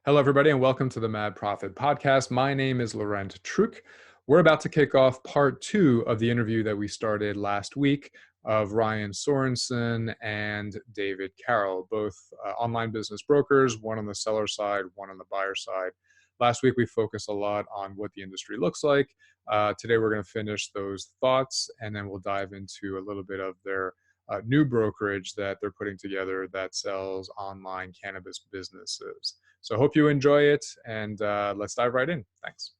Hello, everybody, and welcome to the Mad Profit Podcast. My name is Laurent Truc. We're about to kick off part 2 of the interview that we started last week of Ryan Sorensen and David Carroll, both online business brokers, one on the seller side, one on the buyer side. Last week, we focused a lot on what the industry looks like. Today, we're going to finish those thoughts, and then we'll dive into a little bit of their new brokerage that they're putting together that sells online cannabis businesses. So I hope you enjoy it, and let's dive right in. Thanks.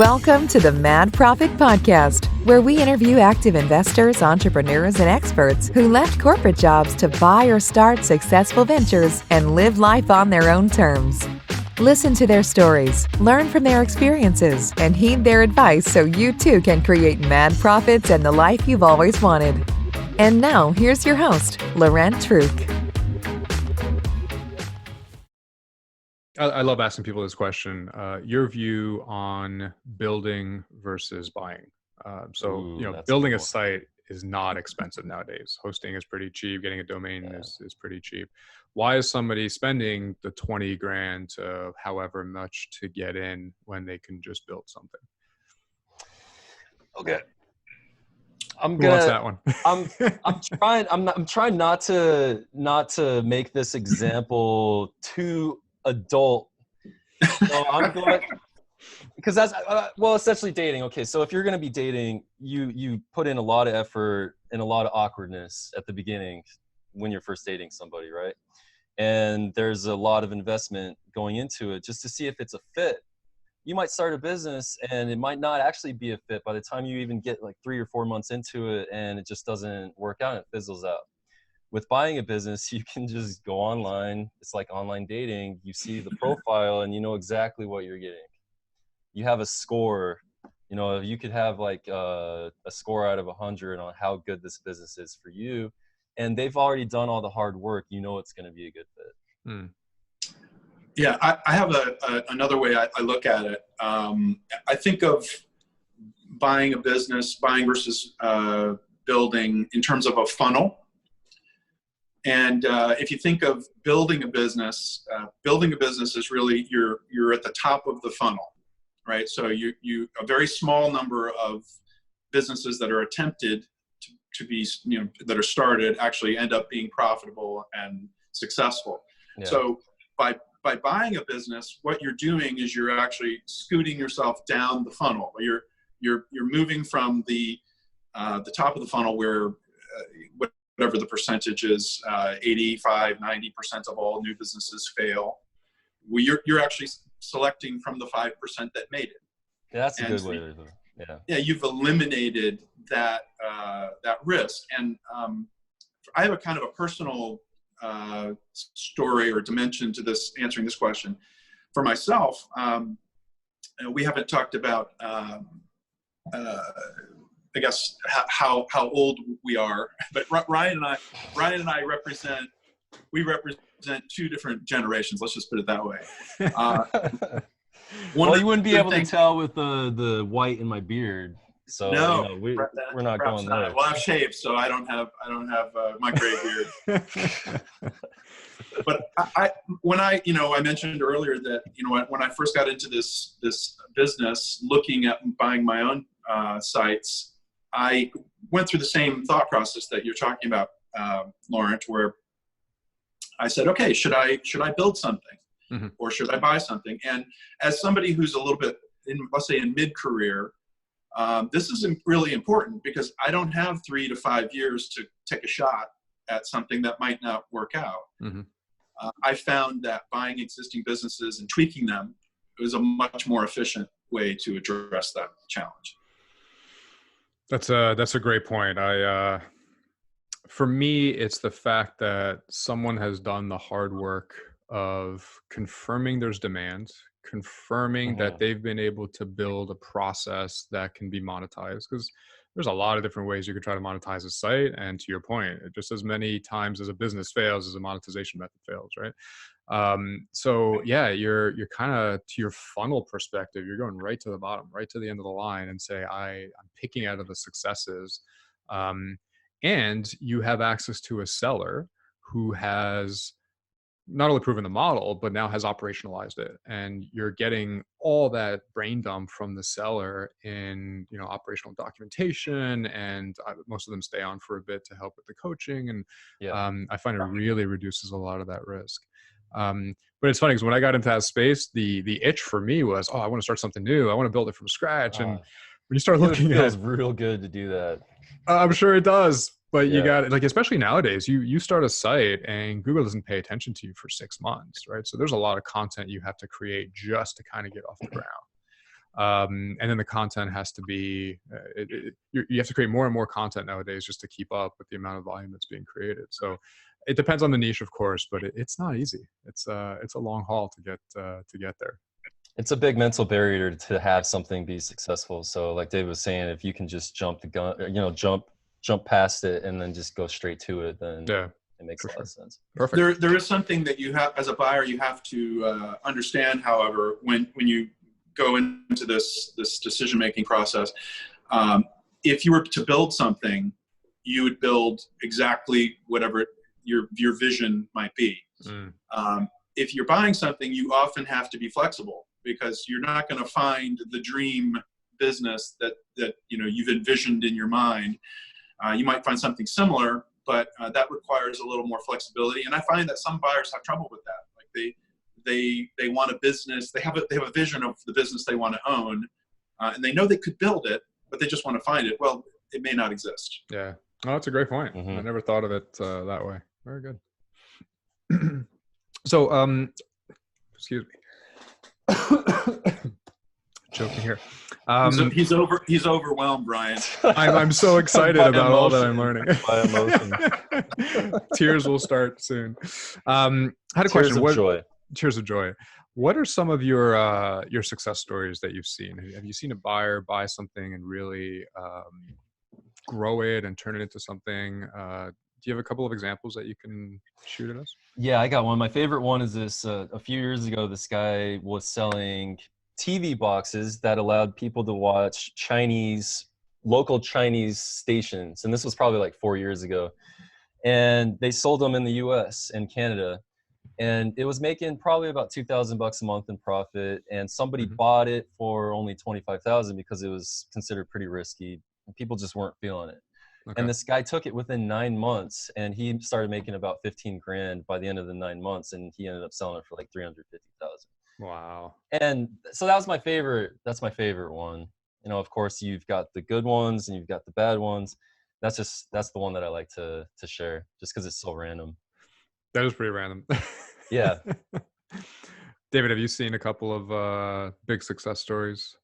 Welcome to the Mad Profit Podcast, where we interview active investors, entrepreneurs, and experts who left corporate jobs to buy or start successful ventures and live life on their own terms. Listen to their stories, learn from their experiences, and heed their advice so you too can create mad profits and the life you've always wanted. And now, here's your host, Laurent Truc. I love asking people this question. Your view on building versus buying. Building a site is not expensive nowadays. Hosting is pretty cheap. Getting a domain is pretty cheap. Why is somebody spending the 20 grand to however much to get in when they can just build something? Okay. Who wants that one? I'm trying not to make this example too adult. So I'm going, because that's essentially dating. Okay, so if you're going to be dating, you put in a lot of effort and a lot of awkwardness at the beginning when you're first dating somebody, right? And there's a lot of investment going into it just to see if it's a fit. You might start a business and it might not actually be a fit by the time you even get like 3 or 4 months into it, and it just doesn't work out and it fizzles out. With buying a business, you can just go online. It's like online dating. You see the profile and you know exactly what you're getting. You have a score. You know, you could have like a score out of 100 on how good this business is for you. And they've already done all the hard work. You know it's going to be a good fit. Hmm. Yeah, I have another way I look at it. I think of buying a business, buying versus building in terms of a funnel. And if you think of building a business is really you're at the top of the funnel, right? So you a very small number of businesses that are attempted to be, that are started actually end up being profitable and successful. Yeah. So by buying a business, what you're doing is you're actually scooting yourself down the funnel. You're moving from the top of the funnel where whatever the percentage is, 85, 90% of all new businesses fail. You're actually selecting from the 5% that made it. Yeah, that's a good way to do it. Yeah, you've eliminated that risk. And I have a kind of a personal story or dimension to this, answering this question. For myself, we haven't talked about, I guess, how old we are, but Ryan and I represent 2 different generations. Let's just put it that way. Well, you wouldn't be able to tell with the white in my beard. So no, we're not going there. Well, I've shaved, so I don't have my gray beard. But when I mentioned earlier that when I first got into this business, looking at buying my own sites, I went through the same thought process that you're talking about, Laurent, where I said, okay, should I build something, mm-hmm. or should I buy something? And as somebody who's a little bit let's say in mid-career, this is really important because I don't have 3 to 5 years to take a shot at something that might not work out. Mm-hmm. I found that buying existing businesses and tweaking them is a much more efficient way to address that challenge. That's a great point. For me, it's the fact that someone has done the hard work of confirming there's demand, confirming mm-hmm. that they've been able to build a process that can be monetized, because there's a lot of different ways you could try to monetize a site. And to your point, just as many times as a business fails as a monetization method fails, right? So yeah, you're kind of, to your funnel perspective, you're going right to the bottom, right to the end of the line and say, I'm picking out of the successes. And you have access to a seller who has not only proven the model, but now has operationalized it. And you're getting all that brain dump from the seller in, operational documentation, and most of them stay on for a bit to help with the coaching. And I find it really reduces a lot of that risk. But it's funny because when I got into that space, the itch for me was, I want to start something new. I want to build it from scratch. And when you start looking at it, feels real good to do that. I'm sure it does. But you got, like, especially nowadays, you start a site and Google doesn't pay attention to you for 6 months, right? So there's a lot of content you have to create just to kind of get off the ground. And then the content has to be, you have to create more and more content nowadays just to keep up with the amount of volume that's being created. So it depends on the niche, of course, but it's not easy. It's a long haul to get there. It's a big mental barrier to have something be successful. So like David was saying, if you can just jump the gun, jump past it and then just go straight to it, then it makes a lot of sense. Perfect. There is something that you have, as a buyer, you have to understand, however, when you go into this decision-making process, if you were to build something, you would build exactly whatever your vision might be. If you're buying something, you often have to be flexible, because you're not going to find the dream business that you've envisioned in your mind. You might find something similar, but that requires a little more flexibility. And I find that some buyers have trouble with that. Like they want a business, they have a vision of the business they want to own, and they know they could build it, but they just want to find it. Well, it may not exist. Yeah. Oh, that's a great point. I never thought of it that way. Very good. So, excuse me. Joking here. He's overwhelmed, Brian. I'm so excited about all that I'm learning. By emotion. Tears will start soon. I had a question. Tears of joy. What are some of your success stories that you've seen? Have you seen a buyer buy something and really grow it and turn it into something? Do you have a couple of examples that you can shoot at us? Yeah, I got one. My favorite one is this. A few years ago, this guy was selling TV boxes that allowed people to watch local Chinese stations. And this was probably like 4 years ago. And they sold them in the US and Canada. And it was making probably about $2,000 a month in profit. And somebody bought it for only $25,000 because it was considered pretty risky. And people just weren't feeling it. Okay. And this guy took it within 9 months, and he started making about 15 grand by the end of the 9 months. And he ended up selling it for like 350,000. Wow. And so that was my favorite. That's my favorite one. Of course, you've got the good ones and you've got the bad ones. That's the one that I like to share, just because it's so random. That is pretty random. Yeah. David, have you seen a couple of big success stories?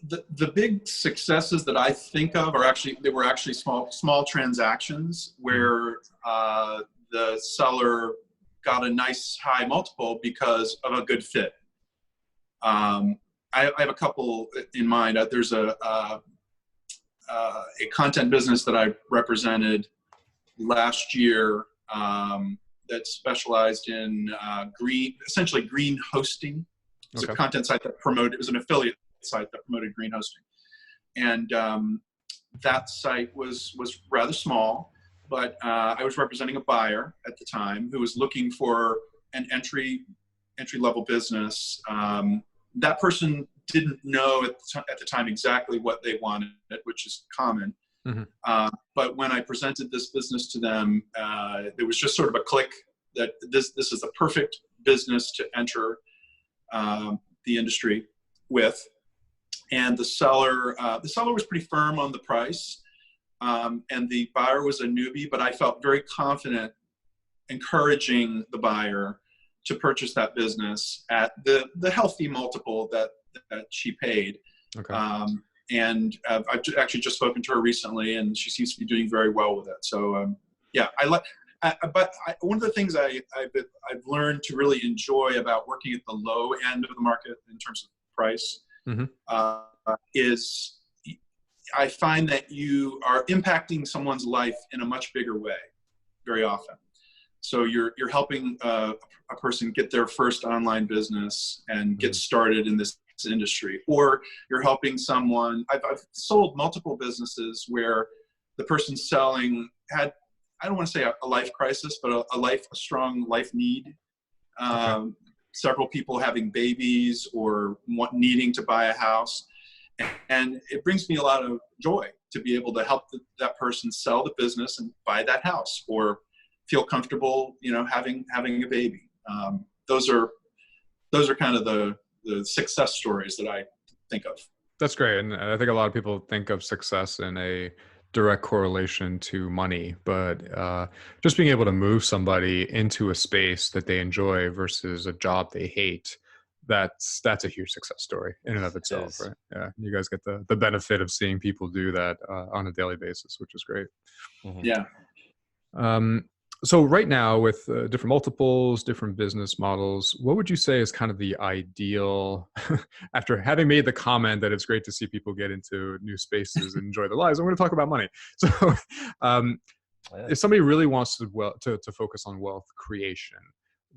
The big successes that I think of were actually small transactions where the seller got a nice high multiple because of a good fit. I have a couple in mind. There's a content business that I represented last year that specialized in essentially green hosting. It's a content site that promoted. It was an affiliate site that promoted green hosting, and that site was rather small. But I was representing a buyer at the time who was looking for an entry level business. That person didn't know at the time exactly what they wanted, which is common. But when I presented this business to them, there was just sort of a click that this is the perfect business to enter the industry with. And the seller was pretty firm on the price. And the buyer was a newbie, but I felt very confident encouraging the buyer to purchase that business at the healthy multiple that she paid. Okay. And I've actually just spoken to her recently, and she seems to be doing very well with it. So yeah, one of the things I've learned to really enjoy about working at the low end of the market in terms of price is I find that you are impacting someone's life in a much bigger way very often. So you're helping a person get their first online business and get started in this industry, or you're helping someone. I've sold multiple businesses where the person selling had I don't want to say a life crisis, but a strong life need. Okay. Several people having babies or needing to buy a house. And it brings me a lot of joy to be able to help that person sell the business and buy that house, or feel comfortable, having a baby. Those are kind of the success stories that I think of. That's great. And I think a lot of people think of success in a direct correlation to money, but just being able to move somebody into a space that they enjoy versus a job they hate, that's a huge success story in and of itself, right? Yeah, you guys get the benefit of seeing people do that on a daily basis, which is great. Mm-hmm. Yeah. So right now, with different multiples, different business models, what would you say is kind of the ideal, after having made the comment that it's great to see people get into new spaces and enjoy their lives, I'm going to talk about money. So if somebody really wants to focus on wealth creation,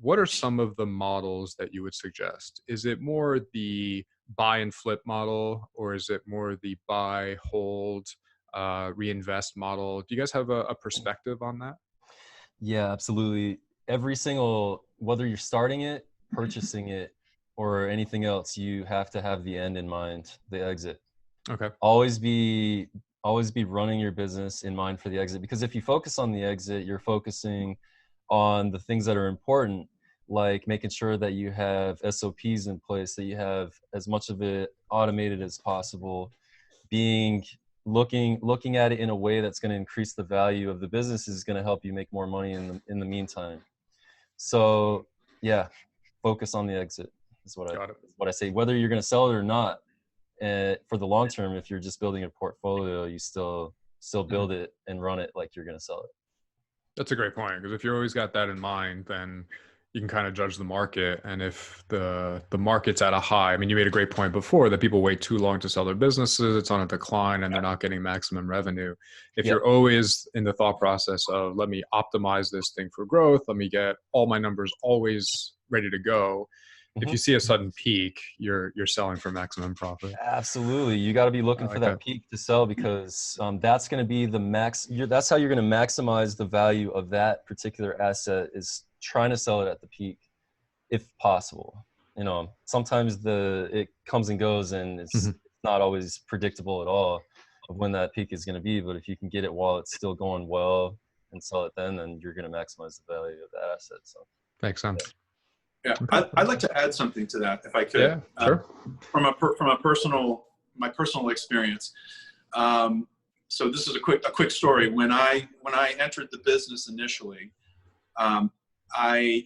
what are some of the models that you would suggest? Is it more the buy and flip model, or is it more the buy, hold, reinvest model? Do you guys have a perspective on that? Yeah, absolutely. Whether you're starting it, purchasing it, or anything else, you have to have the end in mind, the exit. Okay. Always be running your business in mind for the exit, because if you focus on the exit, you're focusing on the things that are important, like making sure that you have SOPs in place, that you have as much of it automated as possible, looking at it in a way that's going to increase the value of the business is going to help you make more money in the meantime. So yeah, focus on the exit is what I say. Whether you're going to sell it or not, for the long term, if you're just building a portfolio, you still build it and run it like you're going to sell it. That's a great point, because if you always got that in mind, then you can kind of judge the market. And if the market's at a high, I mean, you made a great point before that people wait too long to sell their businesses, it's on a decline and they're not getting maximum revenue. If you're always in the thought process of, let me optimize this thing for growth, let me get all my numbers always ready to go. If you see a sudden peak, you're selling for maximum profit. Absolutely. You got to be looking for that peak to sell, because that's going to be the max. That's how you're going to maximize the value of that particular asset, is trying to sell it at the peak if possible. Sometimes it comes and goes, and it's not always predictable at all of when that peak is going to be. But if you can get it while it's still going well and sell it then you're going to maximize the value of that asset. So makes sense. Yeah, I'd like to add something to that, if I could. Yeah, sure. From my personal experience. So this is a quick story. When I entered the business initially, I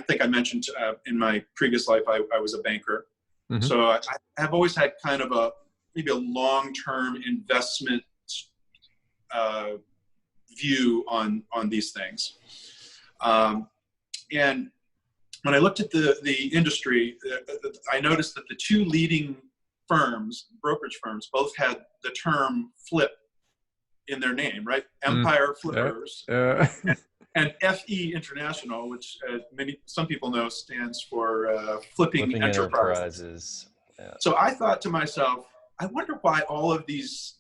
think I mentioned in my previous life I was a banker. Mm-hmm. So I have always had kind of maybe a long-term investment view on these things, and when I looked at the industry, I noticed that the two leading firms, brokerage firms, both had the term flip in their name, right? Empire Flippers. And FE International, which some people know stands for Flipping Enterprises. Yeah. So I thought to myself, I wonder why all of these,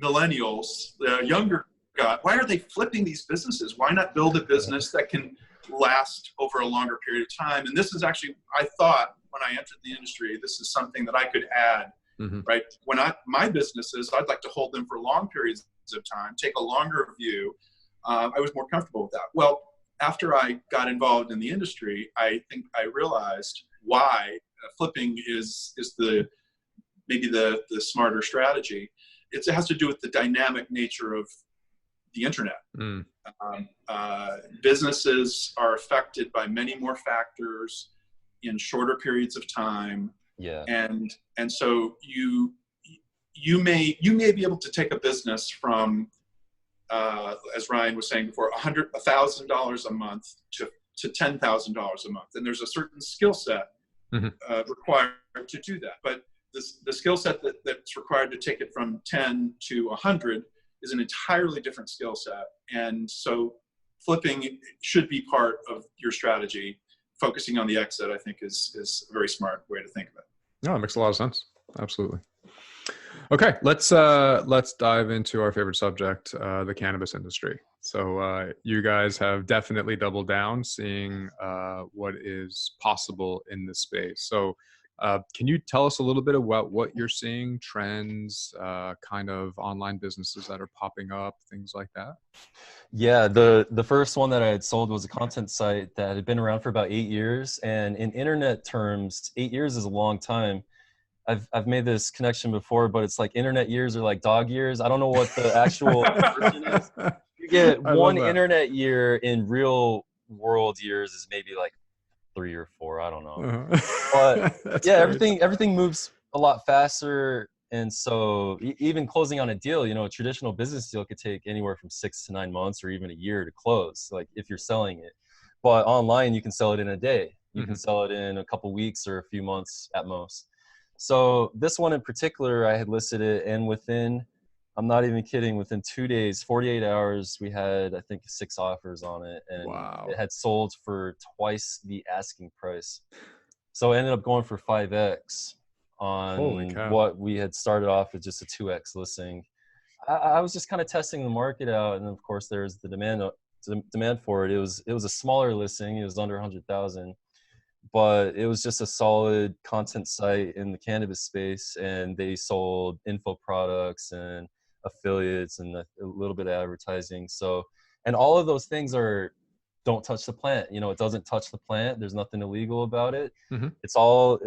millennials, the younger guy, why are they flipping these businesses? Why not build a business that can last over a longer period of time? And this is actually, I thought when I entered the industry, this is something that I could add, right? When my businesses, I'd like to hold them for long periods of time, take a longer view. I was more comfortable with that. Well, after I got involved in the industry, I think I realized why flipping is maybe the smarter strategy. It has to do with the dynamic nature of the internet. Businesses are affected by many more factors in shorter periods of time. Yeah. And so you may be able to take a business from, as Ryan was saying before, $1,000 a month to $10,000 a month. And there's a certain skill set required to do that. But the skill set that's required to take it from 10 to 100 is an entirely different skill set. And so flipping should be part of your strategy. Focusing on the exit, I think, is a very smart way to think of it. No, it makes a lot of sense. Absolutely. Okay, let's dive into our favorite subject, the cannabis industry. So you guys have definitely doubled down, seeing what is possible in this space. So can you tell us a little bit about what you're seeing, trends, kind of online businesses that are popping up, things like that? Yeah, the first one that I had sold was a content site that had been around for about 8 years, and in internet terms, 8 years is a long time. I've made this connection before, but it's like internet years are like dog years. I don't know what the actual conversion is. You get I love one that. internet year in real world years is maybe like 3 or 4. I don't know. But That's yeah, great. everything moves a lot faster. And so even closing on a deal, a traditional business deal could take anywhere from 6 to 9 months or even a year to close, like if you're selling it. But online, you can sell it in a day. You can sell it in a couple weeks or a few months at most. So this one in particular, I had listed it, and I'm not even kidding, within 2 days, 48 hours, we had, I think, 6 offers on it, and Wow. it had sold for twice the asking price. So it ended up going for 5x Holy on cow. what we had started off with just a 2x listing. I was just kind of testing the market out, and of course there's the demand for it. It was a smaller listing. It was under 100,000, but it was just a solid content site in the cannabis space, and they sold info products and affiliates and a little bit of advertising. So, and all of those things don't touch the plant. It doesn't touch the plant. There's nothing illegal about it. It's all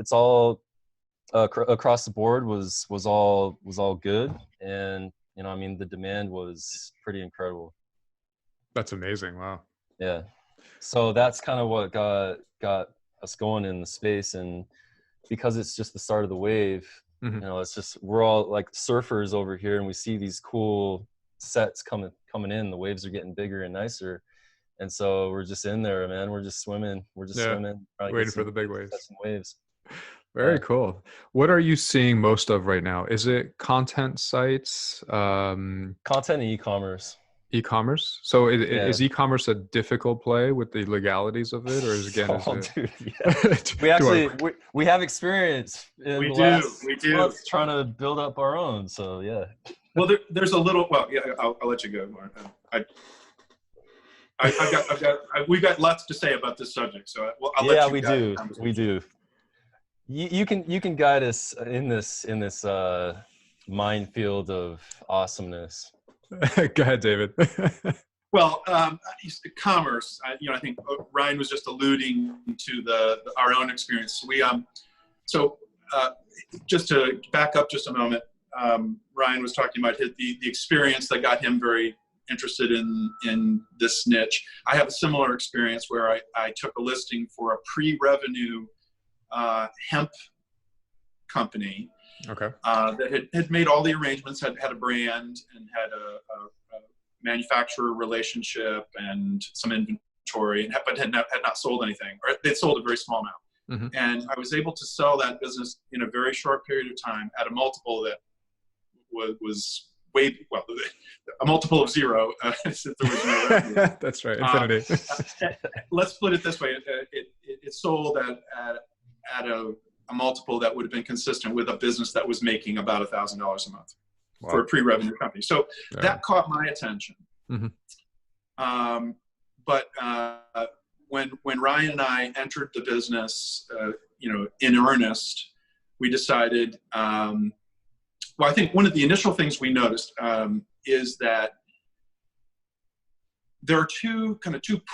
across the board was all good. And, I mean, the demand was pretty incredible. That's amazing. Wow. Yeah. So that's kind of what got us going in the space. And because it's just the start of the wave, it's just, we're all like surfers over here, and we see these cool sets coming in. The waves are getting bigger and nicer. And so we're just in there, man. We're just swimming. Swimming, Waiting for the big waves. Some waves. Very cool. What are you seeing most of right now? Is it content sites? Content and e-commerce. E-commerce? So is e-commerce a difficult play with the legalities of it, or is Dude, yeah. we have experience in the last months trying to build up our own. So yeah. Well, there's a little. Well, yeah, I'll let you go, Lauren. We've got lots to say about this subject, so I'll let you. Yeah, we do. You can guide us in this minefield of awesomeness. Go ahead, David. Well, commerce. I think Ryan was just alluding to our own experience. Just to back up just a moment, Ryan was talking about the experience that got him very interested in this niche. I have a similar experience where I took a listing for a pre-revenue hemp company. Okay. That had made all the arrangements, had a brand, and had a manufacturer relationship and some inventory, but had not sold anything, or they'd sold a very small amount. And I was able to sell that business in a very short period of time at a multiple that was a multiple of 0. If there was no revenue. That's right, infinity. Let's put it this way: it sold at a multiple that would have been consistent with a business that was making about $1,000 a month for a pre-revenue company. So that caught my attention. But when Ryan and I entered the business, in earnest, we decided. Well, I think one of the initial things we noticed is that there are two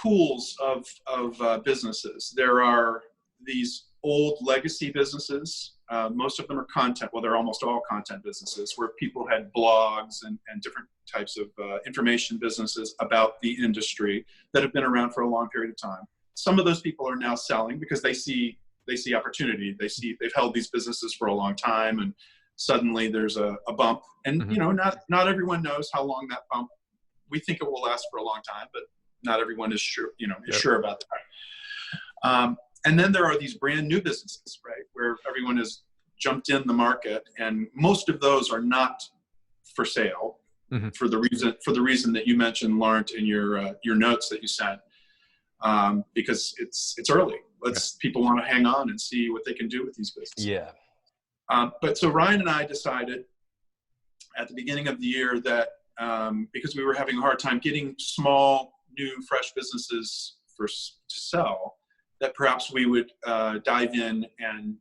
pools of businesses. There are these old legacy businesses. Most of them are content. Well, they're almost all content businesses where people had blogs and different types of information businesses about the industry that have been around for a long period of time. Some of those people are now selling because they see opportunity. They've held these businesses for a long time, and suddenly there's a bump. And not everyone knows how long that bump. We think it will last for a long time, but not everyone is sure. Sure about that. And then there are these brand new businesses, right, where everyone has jumped in the market, and most of those are not for sale for the reason that you mentioned, Laurent, in your notes that you sent, because it's early. People want to hang on and see what they can do with these businesses. Yeah. But so Ryan and I decided at the beginning of the year that because we were having a hard time getting small, new, fresh businesses to sell, that perhaps we would dive in and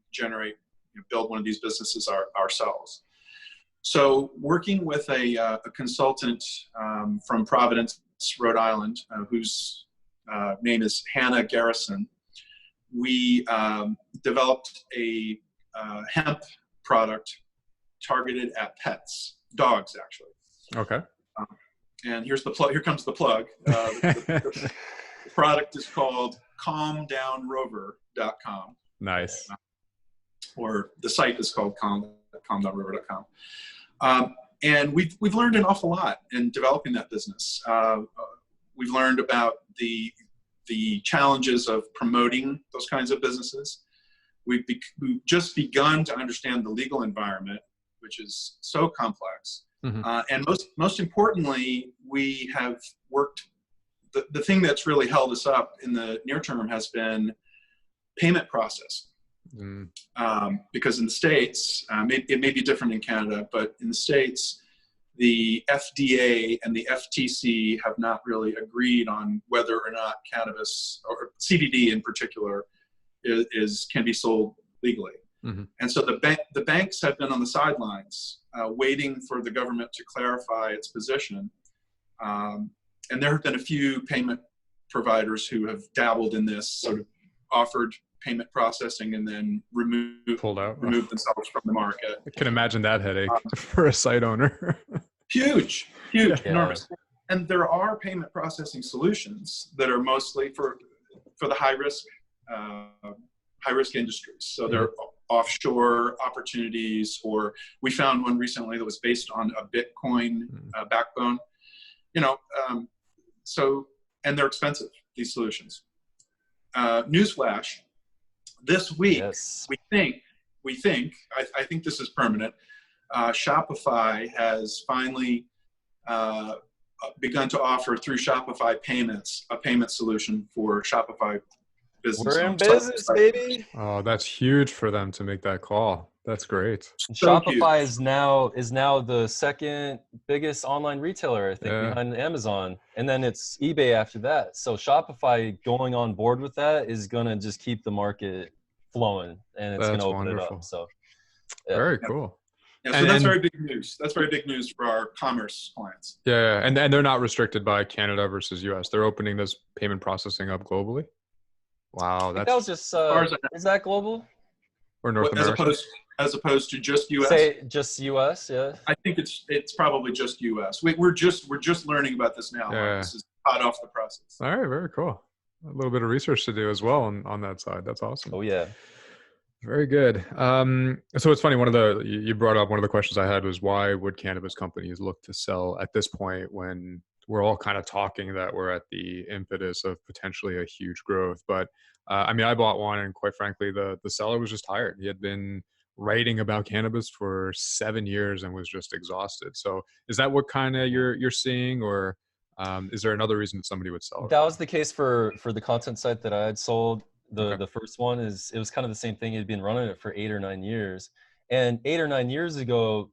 build one of these businesses ourselves. So working with a consultant from Providence, Rhode Island, whose name is Hannah Garrison, we developed a hemp product targeted at pets, dogs actually. Okay. And here's the plug. Here comes the plug. The product is called calmdownrover.com. Nice. Or the site is called calmdownrover.com. And we've learned an awful lot in developing that business. We've learned about the challenges of promoting those kinds of businesses. We've just begun to understand the legal environment, which is so complex. Mm-hmm. And most importantly, we have worked. The thing that's really held us up in the near term has been payment processing. Because in the States, it may be different in Canada, but in the States, the FDA and the FTC have not really agreed on whether or not cannabis, or CBD in particular, can be sold legally. Mm-hmm. And so the banks have been on the sidelines waiting for the government to clarify its position. And there have been a few payment providers who have dabbled in this, sort of offered payment processing and then removed themselves from the market. I can imagine that headache for a site owner. Huge, enormous. And there are payment processing solutions that are mostly for the high risk industries. So they're offshore opportunities, or we found one recently that was based on a Bitcoin backbone. And they're expensive, these solutions. Newsflash. This week, we think, I think this is permanent. Shopify has finally begun to offer through Shopify Payments a payment solution for Shopify business. We're in business, baby. Oh, that's huge for them to make that call. That's great. So Shopify is now the second biggest online retailer, I think, behind Amazon, and then it's eBay after that. So Shopify going on board with that is gonna just keep the market flowing, and it's gonna open it up. So very cool. Yeah, so that's very big news. That's very big news for our commerce clients. Yeah, and they're not restricted by Canada versus US. They're opening this payment processing up globally. Wow, that was just is that global or North America? As opposed to just US? Say just US, yeah. I think it's probably just US. We're just learning about this now. Yeah. This is hot off the presses. All right, very cool. A little bit of research to do as well on that side. That's awesome. Oh yeah. Very good. So it's funny. You brought up one of the questions I had was, why would cannabis companies look to sell at this point when we're all kind of talking that we're at the impetus of potentially a huge growth? But I bought one, and quite frankly, the seller was just tired. He had been writing about cannabis for 7 years and was just exhausted. So is that what kind of you're seeing, or is there another reason somebody would sell it? That was the case for the content site that I had sold. The first one it was kind of the same thing. He'd been running it for 8 or 9 years, and 8 or 9 years ago,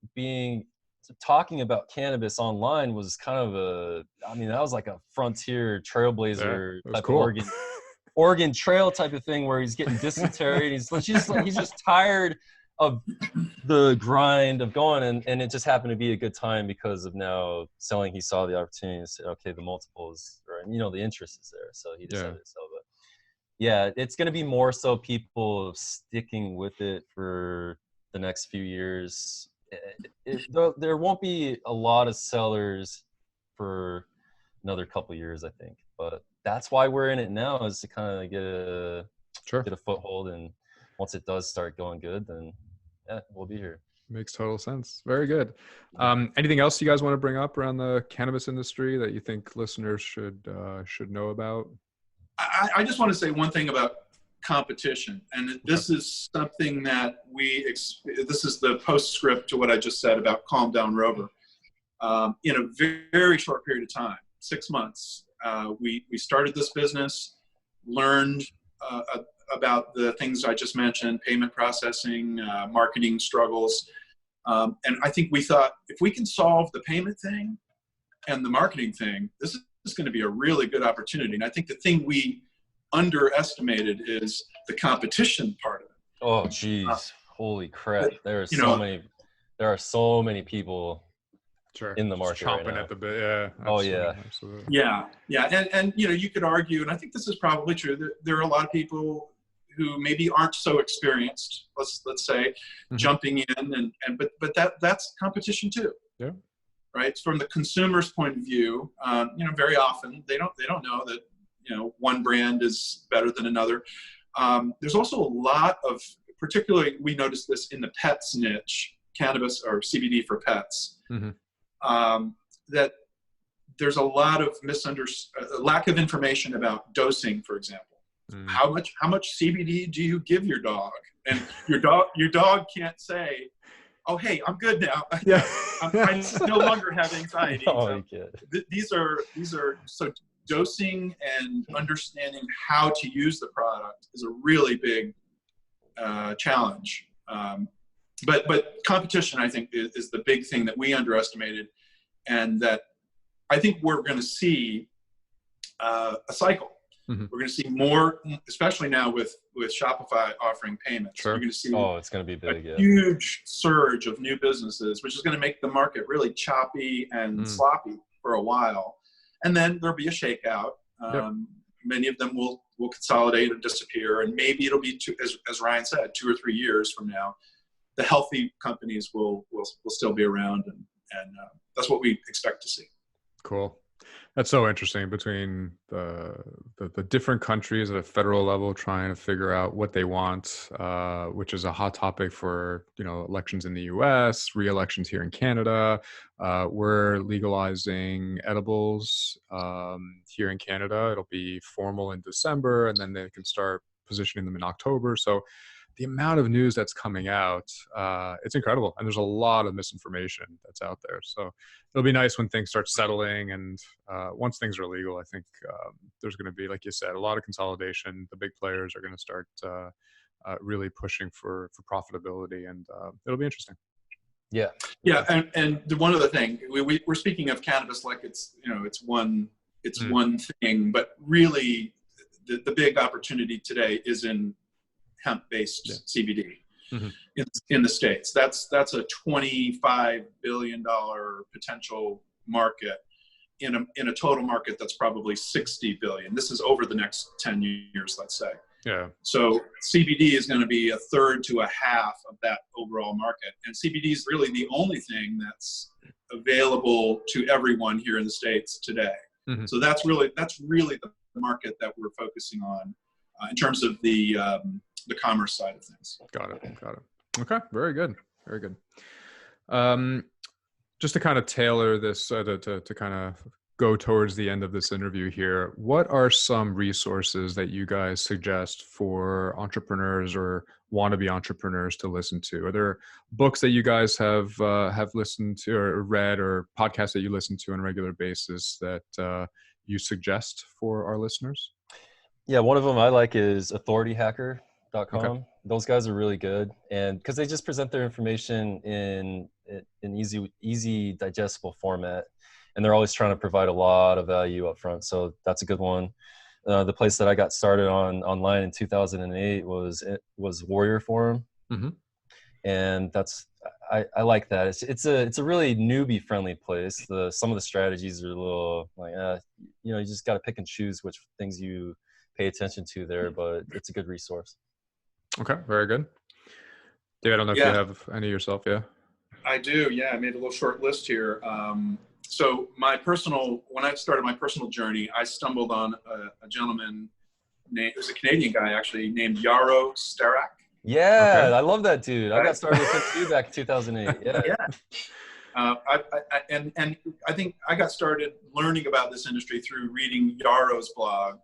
talking about cannabis online was kind of that was like a frontier trailblazer type cool. of Oregon Trail type of thing, where he's getting dysentery. He's just tired of the grind of going, and it just happened to be a good time because of now selling. He saw the opportunity and said, okay, the multiples, or the interest is there, so he decided to sell. But yeah, it's going to be more so people sticking with it for the next few years. There won't be a lot of sellers for another couple years, I think, but that's why we're in it now, is to kind of get a foothold, and once it does start going good, then we'll be here. Makes total sense. Very good. Anything else you guys want to bring up around the cannabis industry that you think listeners should know about? I just want to say one thing about competition, and this is something that this is the postscript to what I just said about Calm Down Rover. In a very, very short period of time, 6 months, we started this business, learned about the things I just mentioned, payment processing, marketing struggles, And I think we thought, if we can solve the payment thing and the marketing thing, this is going to be a really good opportunity. And I think the thing we underestimated is the competition part of it. Oh, geez. Holy crap. There are so many people in the market chomping right now. at the bit. Yeah. Oh, yeah. Absolutely. Yeah. And you could argue, and I think this is probably true, that there are a lot of people who maybe aren't so experienced, let's say, jumping in, but that's competition too. Yeah. Right. From the consumer's point of view, very often they don't know that, one brand is better than another. There's also a lot of, particularly we noticed this in the pets niche, cannabis or CBD for pets, that there's a lot of lack of information about dosing, for example. How much CBD do you give your dog? And your dog can't say, "Oh, hey, I'm good now. Yeah, I no longer have anxiety." Oh, these are so dosing and understanding how to use the product is a really big challenge. But competition, I think, is the big thing that we underestimated, and that I think we're going to see a cycle. We're going to see more, especially now with Shopify offering payments. Sure. You're going to see it's going to be big, a huge surge of new businesses, which is going to make the market really choppy and sloppy for a while. And then there'll be a shakeout. Many of them will consolidate or disappear. And maybe it'll be, as Ryan said, 2 or 3 years from now, the healthy companies will still be around. And that's what we expect to see. Cool. That's so interesting, between the different countries at a federal level trying to figure out what they want, which is a hot topic for, elections in the US, re-elections here in Canada. We're legalizing edibles here in Canada. It'll be formal in December, and then they can start positioning them in October. So the amount of news that's coming out, it's incredible. And there's a lot of misinformation that's out there. So it'll be nice when things start settling. And once things are legal, I think there's going to be, like you said, a lot of consolidation. The big players are going to start really pushing for profitability, and it'll be interesting. Yeah. And the one other thing, we're speaking of cannabis like it's one thing, but really the big opportunity today is in hemp-based CBD in the States. That's a $25 billion potential market in a total market that's probably $60 billion. This is over the next 10 years, let's say. Yeah. So CBD is going to be a third to a half of that overall market. And CBD is really the only thing that's available to everyone here in the States today. So that's really the market that we're focusing on in terms of the commerce side of things. Got it. Okay. Very good. Just to kind of tailor this, to kind of go towards the end of this interview here, what are some resources that you guys suggest for entrepreneurs or wannabe entrepreneurs to listen to? Are there books that you guys have listened to or read, or podcasts that you listen to on a regular basis that you suggest for our listeners? Yeah, one of them I like is authorityhacker.com. Okay. Those guys are really good, and because they just present their information in easy digestible format, and they're always trying to provide a lot of value up front. So that's a good one. The place that I got started online in 2008 was Warrior Forum, and I like that. It's a really newbie friendly place. Some of the strategies are a little like you just got to pick and choose which things you pay attention to there, but it's a good resource. Okay, very good. Dave, I don't know if you have any yourself. Yeah, I do. Yeah, I made a little short list here. So when I started my personal journey, I stumbled on a gentleman it was a Canadian guy actually named Yaro Starak. Yeah, okay. I love that dude. I got started with him too back in 2008. Yeah. And I think I got started learning about this industry through reading Yaro's blog.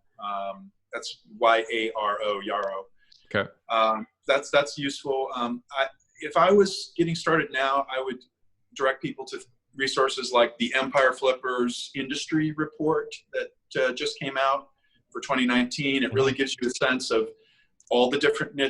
That's Y-A-R-O, Yaro. Okay. That's useful. If I was getting started now, I would direct people to resources like the Empire Flippers industry report that just came out for 2019. It really gives you a sense of all the different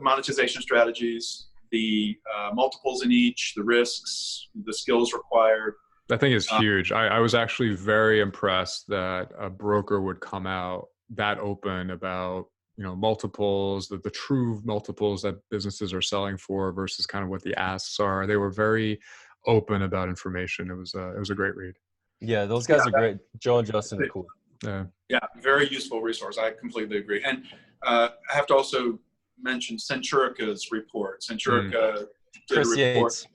monetization strategies, the multiples in each, the risks, the skills required. I think it's huge. I was actually very impressed that a broker would come out that open about, multiples, the true multiples that businesses are selling for versus kind of what the asks are. They were very open about information. It was a great read. Yeah, those guys are great. Joe and Justin are cool. Yeah, very useful resource. I completely agree. And I have to also mention Centurica's report. Centurica did Chris a report. Yates.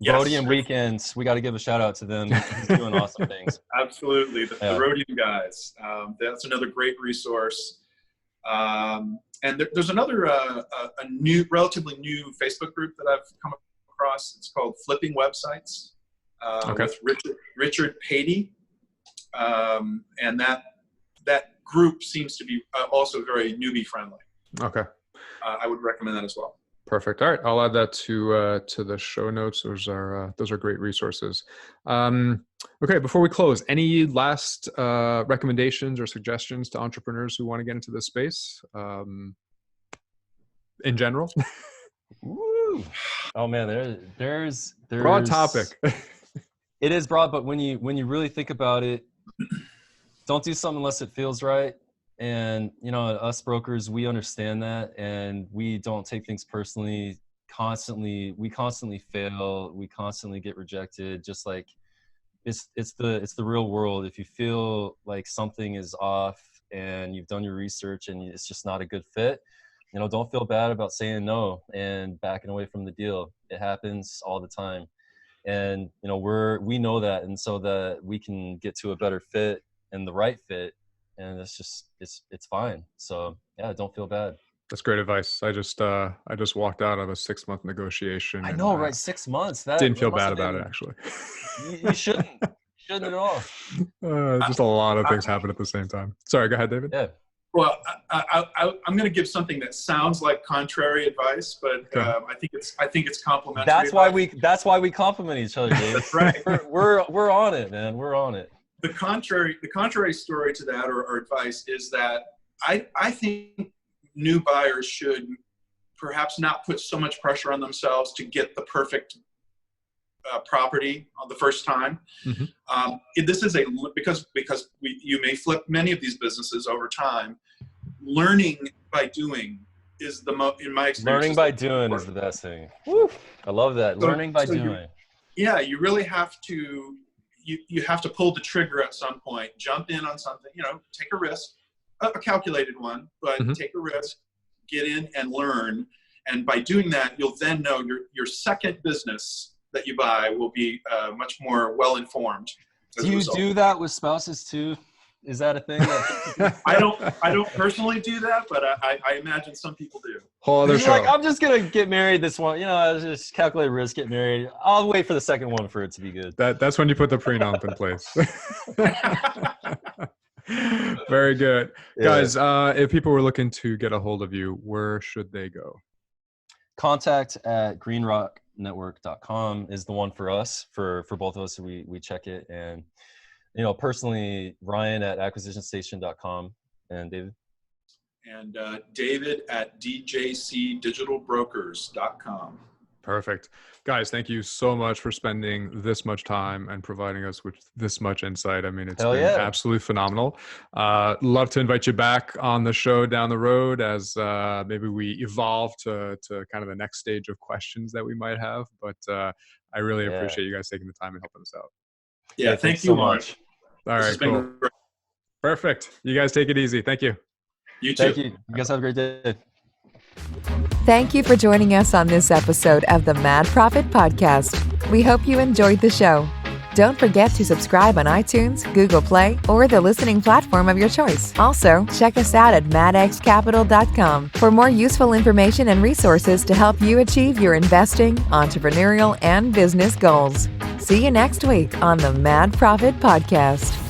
Rhodium Weekends. We got to give a shout out to them. He's doing awesome things. Absolutely. The Rhodium guys. That's another great resource. And there's another relatively new Facebook group that I've come across. It's called Flipping Websites with Richard Patey. And that group seems to be also very newbie friendly. Okay. I would recommend that as well. Perfect. All right, I'll add that to the show notes. Those are great resources. Okay, before we close, any last recommendations or suggestions to entrepreneurs who want to get into this space in general? Woo. Oh man, there's broad topic. It is broad, but when you really think about it, don't do something unless it feels right. And, us brokers, we understand that, and we don't take things personally. We constantly fail. We constantly get rejected. Just like it's the real world. If you feel like something is off and you've done your research and it's just not a good fit, don't feel bad about saying no and backing away from the deal. It happens all the time. And, we know that. And so that we can get to a better fit and the right fit. And it's fine. So yeah, don't feel bad. That's great advice. I just walked out of a 6-month negotiation. I know, right? 6 months. That didn't feel bad about it, actually. You shouldn't at all. Just a lot of things happen at the same time. Sorry, go ahead, David. Yeah. Well, I'm going to give something that sounds like contrary advice, but I think it's complimentary. That's why we compliment each other, Dave. That's right. We're on it, man. We're on it. The contrary story to that or advice is that I think new buyers should perhaps not put so much pressure on themselves to get the perfect property on the first time. Mm-hmm. This is because you may flip many of these businesses over time. Learning by doing is in my experience. Learning by doing is the best thing. Woo. I love that. Learning by doing. Yeah, you really have to. You have to pull the trigger at some point, jump in on something, take a risk, a calculated one, but take a risk, get in and learn. And by doing that, you'll then know your second business that you buy will be much more well-informed. Do you do that with spouses too? Is that a thing? I don't personally do that, but I imagine some people do. Whole other show. Like, I'm just going to get married this one. I just calculate risk, get married. I'll wait for the second one for it to be good. That's when you put the prenup in place. Very good. Yeah. Guys, if people were looking to get a hold of you, where should they go? Contact at greenrocknetwork.com is the one for us, for both of us. We check it. And personally, Ryan at acquisitionstation.com, and David. And David at djcdigitalbrokers.com. Perfect. Guys, thank you so much for spending this much time and providing us with this much insight. I mean, it's been absolutely phenomenal. Love to invite you back on the show down the road as maybe we evolve to kind of the next stage of questions that we might have. But I really appreciate you guys taking the time and helping us out. Yeah, thank you so much. All right, cool. Perfect. You guys take it easy. Thank you. You too. Thank you. You guys have a great day. Thank you for joining us on this episode of the Mad Profit Podcast. We hope you enjoyed the show. Don't forget to subscribe on iTunes, Google Play, or the listening platform of your choice. Also, check us out at madxcapital.com for more useful information and resources to help you achieve your investing, entrepreneurial, and business goals. See you next week on the Mad Profit Podcast.